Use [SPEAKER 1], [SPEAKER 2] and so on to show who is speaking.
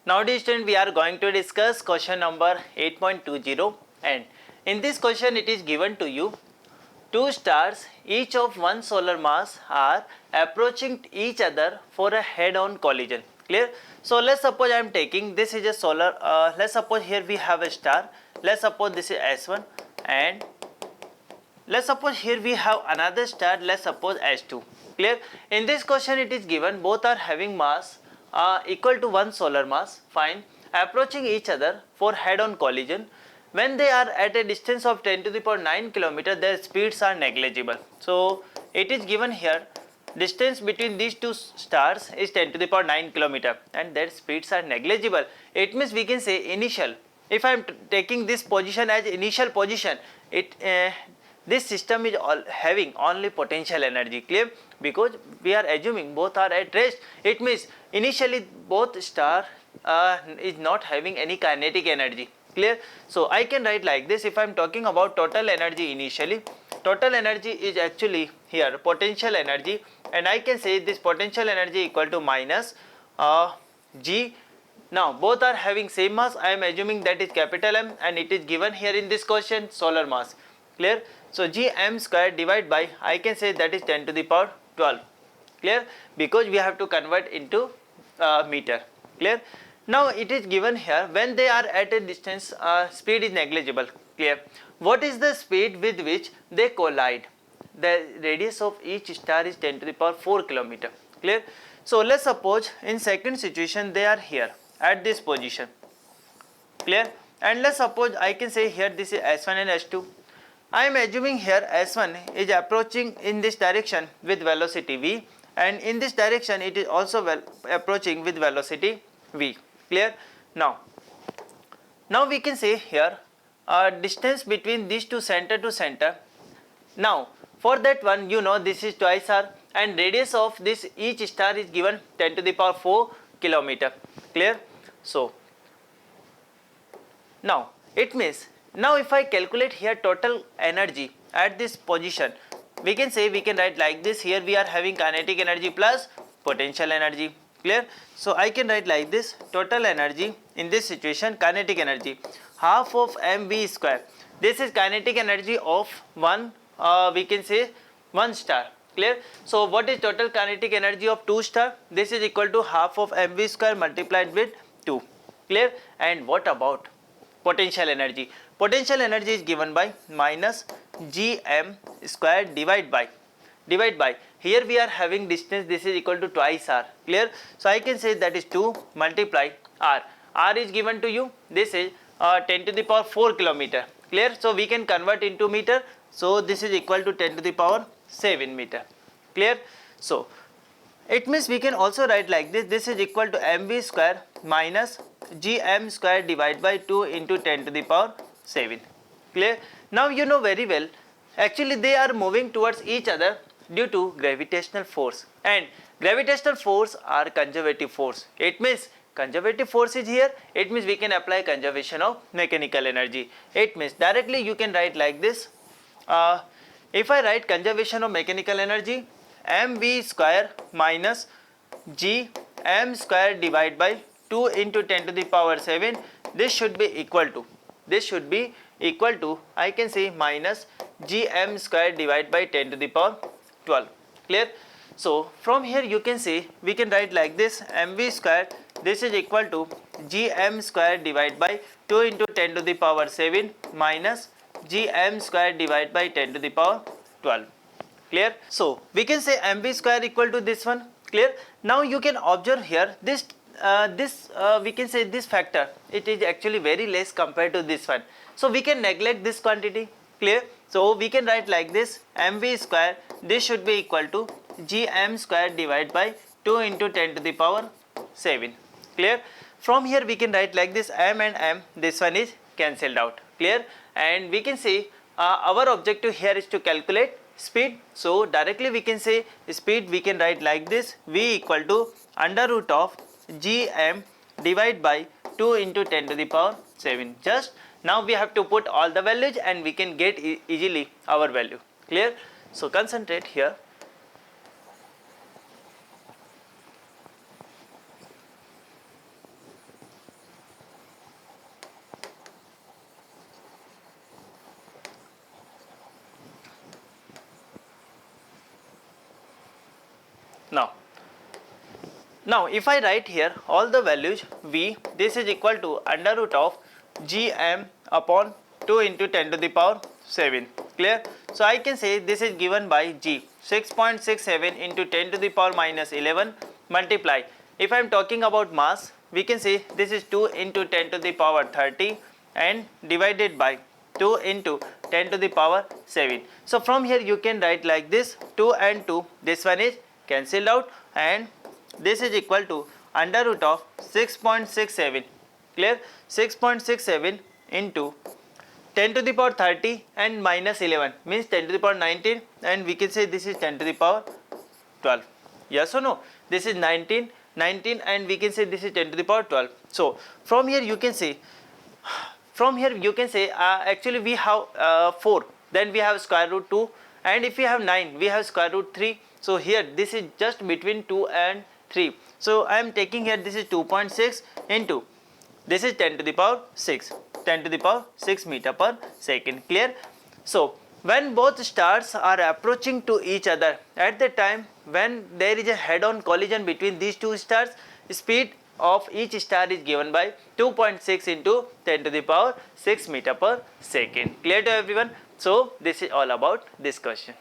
[SPEAKER 1] Nowadays student, we are going to discuss question number 8.20, and in this question it is given to you two stars each of one solar mass are approaching each other for a head-on collision. Clear? So let's suppose I am taking this is a solar, let's suppose here we have a star, let's suppose this is S1, and let's suppose here we have another star, let's suppose S2. Clear? In this question it is given both are having mass equal to one solar mass, fine, approaching each other for head-on collision. When they are at a distance of 10 to the power 9 km, their speeds are negligible. So it is given here distance between these two stars is 10 to the power 9 km and their speeds are negligible. It means we can say initial. If I am taking this position as initial position, this system is having only potential energy. Clear? Because we are assuming both are at rest. It means initially both star is not having any kinetic energy. Clear? So I can write like this. If I am talking about total energy initially, total energy is actually here potential energy, and I can say this potential energy equal to minus G. Now both are having same mass. I am assuming that is capital M, and it is given here in this question solar mass. Clear? So G m square divided by, I can say that is 10 to the power 12. Clear? Because we have to convert into meter. Clear? Now it is given here when they are at a distance, speed is negligible. Clear? What is the speed with which they collide? The radius of each star is 10 to the power 4 km. Clear? So let's suppose in second situation they are here at this position. Clear? And let's suppose I can say here this is S1 and S2. I am assuming here S1 is approaching in this direction with velocity v, and in this direction it is also approaching with velocity v. Clear? Now we can say here distance between these two center to center. Now for that one, you know, this is twice r, and radius of this each star is given 10 to the power 4 km. Clear? So now it means, now if I calculate here total energy at this position, we can say, we can write like this. Here we are having kinetic energy plus potential energy. Clear? So I can write like this: total energy in this situation, kinetic energy half of mv square. This is kinetic energy of one, we can say one star. Clear? So what is total kinetic energy of two star? This is equal to half of mv square multiplied with 2. Clear? And what about potential energy? Potential energy is given by minus gm square divided by here we are having distance, this is equal to twice r. Clear? So I can say that is 2 multiply r. R is given to you, this is 10 to the power 4 km. Clear? So we can convert into meter, so this is equal to 10 to the power 7 meter. Clear? So it means we can also write like this: this is equal to mv square minus gm square divided by 2 into 10 to the power 7. Clear? Now you know very well, actually they are moving towards each other due to gravitational force, and gravitational force are conservative force. It means conservative force is here, it means we can apply conservation of mechanical energy. It means directly you can write like this, if I write conservation of mechanical energy, mv square minus g m square divided by 2 into 10 to the power 7, this should be equal to, I can say minus gm square divided by 10 to the power 12. Clear? So from here you can say, we can write like this: mv square, this is equal to gm square divided by 2 into 10 to the power 7 minus gm square divided by 10 to the power 12. Clear? So we can say mv square equal to this one. Clear? Now you can observe here this we can say this factor, it is actually very less compared to this one, so we can neglect this quantity. Clear? So we can write like this: mv square, this should be equal to gm square divided by 2 into 10 to the power 7. Clear? From here we can write like this: m and m, this one is cancelled out. Clear? And we can say our objective here is to calculate speed, so directly we can say speed, we can write like this: v equal to under root of gm divided by 2 into 10 to the power 7. Just now we have to put all the values and we can get easily our value. Clear? So concentrate here. Now if I write here all the values v, this is equal to under root of gm upon 2 into 10 to the power 7. Clear? So I can say this is given by g, 6.67 into 10 to the power minus 11 multiply. If I am talking about mass, we can say this is 2 into 10 to the power 30 and divided by 2 into 10 to the power 7. So from here you can write like this, 2 and 2, this one is cancelled out, and this is equal to under root of 6.67. Clear? 6.67 into 10 to the power 30 and minus 11 means 10 to the power 19, and we can say this is 10 to the power 12. Yes or no? This is 19 and we can say this is 10 to the power 12. So from here you can say actually we have 4, then we have square root 2, and if we have 9 we have square root 3. So here this is just between 2 and 3. So I am taking here this is 2.6 into this is 10 to the power 6, 10 to the power 6 meter per second. Clear? So when both stars are approaching to each other, at the time when there is a head-on collision between these two stars, speed of each star is given by 2.6 into 10 to the power 6 meter per second. Clear to everyone? So this is all about this question.